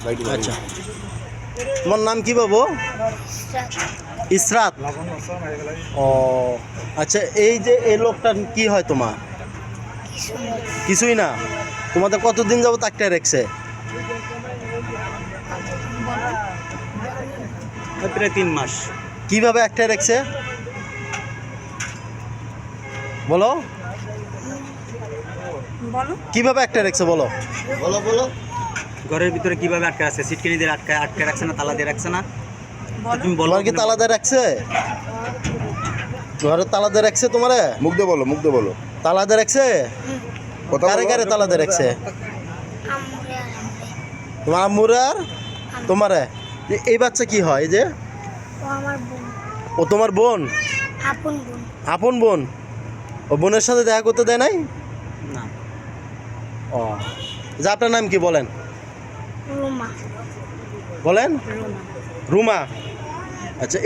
আচ্ছা, তোমার নাম কি বাবু? ইসরাত। ও আচ্ছা, এই যে এই লোকটা কি হয় তোমার? কিছুই না। তোমাদের কতদিন যাবত আটকায় রাখছে? প্রায় 3 মাস। কিভাবে আটকায় রাখছে বলো? কিভাবে আটকায় রাখছে বলো? বলো বলো। ঘরের ভিতরে কিভাবে আটকে আছে? সিটকানি দিয়ে আটকে রাখছে না, তালা দিয়ে রাখছে না? তুমি বলো। তোমার কি তালা দিয়ে রাখছে? ঘরে তালা দিয়ে রাখছে তোমারে? মুখ দিয়ে বলো, মুখ দিয়ে বলো। তালা দিয়ে রাখছে? কথা কারে বলো। কারে তালা দিয়ে রাখছে? তোমার আম্মুর আর তোমারে? এই বাচ্চা কি হয় যে? ও তোমার বোন? আপন বোন? ও বোনের সাথে দেখা করতে দেয় নাই? না। ও যে আপনার নাম কি বলেন? বলেন। রুমা। আচ্ছা,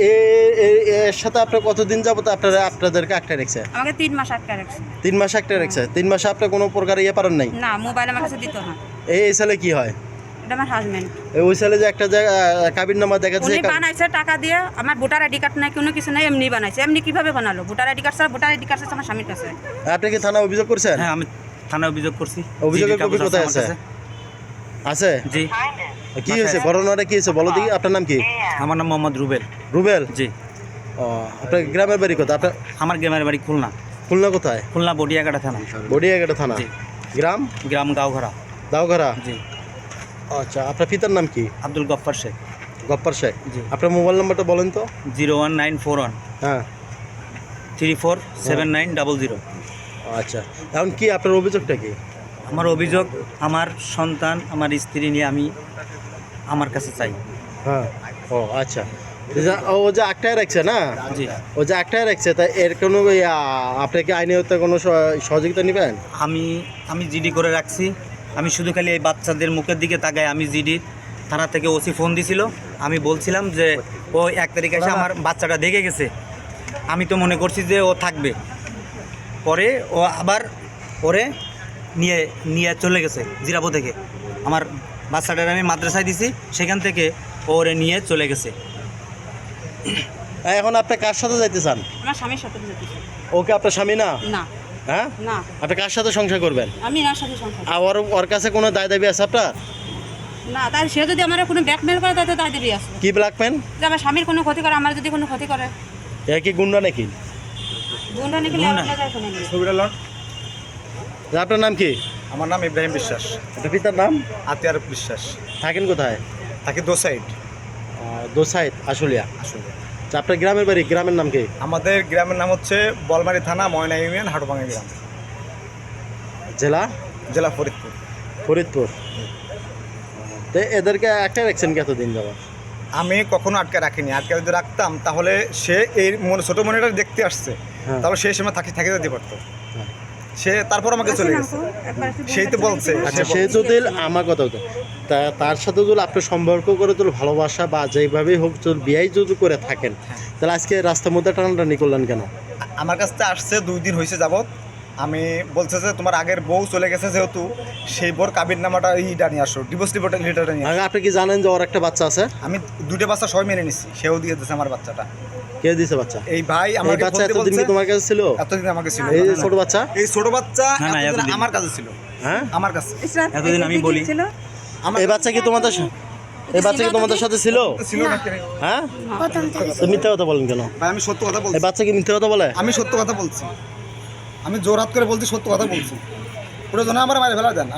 এর সাথে আপনার কতদিন যাবত আপনাদেরকে আটকে রাখছে? আমাকে 3 মাস আটকে রাখছে। 3 মাস আটকে রাখছে। 3 মাসে আপনি কোনো প্রকার পারেন নাই? না, মোবাইল আমার কাছে দিত না। এই ছেলে কি হয়? এটা আমার হাজবেন্ড। ওই ছেলে যে একটা কাবির নামা দেখাচ্ছে, উনি বানাইছে টাকা দিয়ে। আমার ভোটার আইডি কার্ড নাই, কোনো কিছু নাই, এমনি বানাইছে। এমনি কিভাবে বানালো? ভোটার আইডি কার্ড ছাড়া, ভোটার আইডি কার্ড আছে আমার স্বামীর কাছে। আপনি কি থানা অভিযোগ করছেন? হ্যাঁ, আমি থানায় অভিযোগ করছি। অভিযোগের কপি কোথায় আছে? আছে? জি। কি হয়েছে? ঘটনাটা কি হয়েছে বলো দেখি। আপনার নাম কি? আমার নাম মোহাম্মদ রুবেল। রুবেল? জি। ও, আপনার গ্রামের বাড়ি কোথায়? আপনার আমার গ্রামের বাড়ি খুলনা। খুলনা কোথায়? খুলনা বডিয়াঘাটা থানা। বডিয়াঘাটা থানা। জি। গ্রাম? গ্রাম গাঁওঘরা। দাওঘরা? জি। আচ্ছা, আপনার পিতার নাম কি? আব্দুল গফফার শেখ। গপ্পার শেখ। জি। আপনার মোবাইল নাম্বারটা বলেন তো। 01941 হ্যাঁ। 347900। আচ্ছা, এখন কি আপনার অভিযোগটা কি? আমার অভিযোগ, আমার সন্তান, আমার স্ত্রী নিয়ে আমি আমার কাছে চাই। হ্যাঁ। ও আচ্ছা, ও যে আটটায় রাখছে না? জি। ও যে আটটায় রাখছে, তা এর কোনো আপনি কি আইনে হতে কোনো সহযোগিতা নেবেন? আমি জিডি করে রাখছি। আমি শুধু খালি এই বাচ্চাদের মুখের দিকে তাকাই। আমি জিডি থানা থেকে ওসি ফোন দিছিল। আমি বলছিলাম যে ও 1 তারিখে এসে আমার বাচ্চাটা দেখে গেছে। আমি তো মনে করছি যে ও থাকবে। পরে ও আবার ওরে নিয়ে চলে গেছে জিরাবো থেকে। আমার বাচ্চাটার আমি মাদ্রাসায় দিছি, সেখান থেকে ওরে নিয়ে চলে গেছে। এখন আপনি কার সাথে যাইতে চান? আমার স্বামীর সাথে যেতে চাই। ওকে আপনার স্বামী না? না, হ্যাঁ, না, আপনি কার সাথে সংসার করবেন? আমি এনার সাথে সংসার। আর ওর কাছে কোনো দায় দাবি আছে আপনার? না, তাই সে যদি আমার কোনো ব্ল্যাকমেল করে তাতে দায় দেবে আসবে। কি ব্ল্যাকমেন? যে আমার স্বামীর কোনো ক্ষতি করে, আমার যদি কোনো ক্ষতি করে। এ কি গুন্ডা নাকি? গুন্ডা নাকি গুন্ডা। লেওয়া যায় শুনে নিই। যে আপনার নাম কি? আমার নাম ইব্রাহিম বিশ্বাস। এটা পিতার নাম? আতিয়ার বিশ্বাস। থাকেন কোথায়? তাকে দো সাইড দোসাইদ আশুলিয়া। আসলে আচ্ছা, আপনার গ্রামের বাড়ি, গ্রামের নাম কি? আমাদের গ্রামের নাম হচ্ছে বলমারি থানা, ময়না ইউনিয়ন, হাটুভাঙ্গা গ্রাম, জেলা? জেলা ফরিদপুর। ফরিদপুর। তো এদেরকে একটা রাখছেন কতদিন যাবো? আমি কখনো আটকে রাখিনি। আটকে যদি রাখতাম তাহলে সে এই ছোটো মনিটা দেখতে আসছে, হ্যাঁ। তাহলে সেই সময় থাকি দিতে পারতো। হ্যাঁ। সে তারপর আমাকে চলে গেছে। সেই তো বলছে। আচ্ছা, সে যদি আমার কথা হতো, তার সাথে যদি আপনি সম্পর্ক করে তোর ভালোবাসা বা যেভাবেই হোক তোর বিয়াই যদি করে থাকেন, তাহলে আজকে রাস্তার মধ্যে টানাটানি করলেন কেন? আমার কাছে আসছে 2 দিন হয়েছে যাবত। আমি বলছে যে তোমার আগের বউ চলে গেছে, যেহেতু সেই বোর কাবির নামাটা ইটা নিয়ে আসো, ডিভোর্স লেটারটা নিয়ে আসো। আপনি কি জানেন যে ওর একটা বাচ্চা আছে? আমি 2টা বাচ্চা সবাই মেনে নিচ্ছি, সেও দিয়ে দিয়েছে আমার বাচ্চাটা। কে দিয়েছে বাচ্চা? এই ভাই এই আমাকে বাচ্চা বলতে এতদিন কি বলছে, তোমার কাছে ছিল? এতদিন আমাকে ছিল। এই যে ছোট বাচ্চা? এই ছোট বাচ্চা না, না, এতদিন এতদিন। আমার কাছে ছিল। হ্যাঁ, আমার কাছে এতদিন আমি বলি। আমার এই বাচ্চা কি তোমাদের এই বাচ্চা কি তোমাদের সাথে ছিল? ছিল না কেন? হ্যাঁ, তো মিথ্যা কথা বলেন কেন? ভাই আমি সত্য কথা এই বলছি। বাচ্চা কি মিথ্যা কথা বলে? আমি সত্য কথা বলছি। আমি জোর হাত করে বলছি, সত্য কথা বলছি। প্রয়োজনে আমার মারে ফেলা দেন।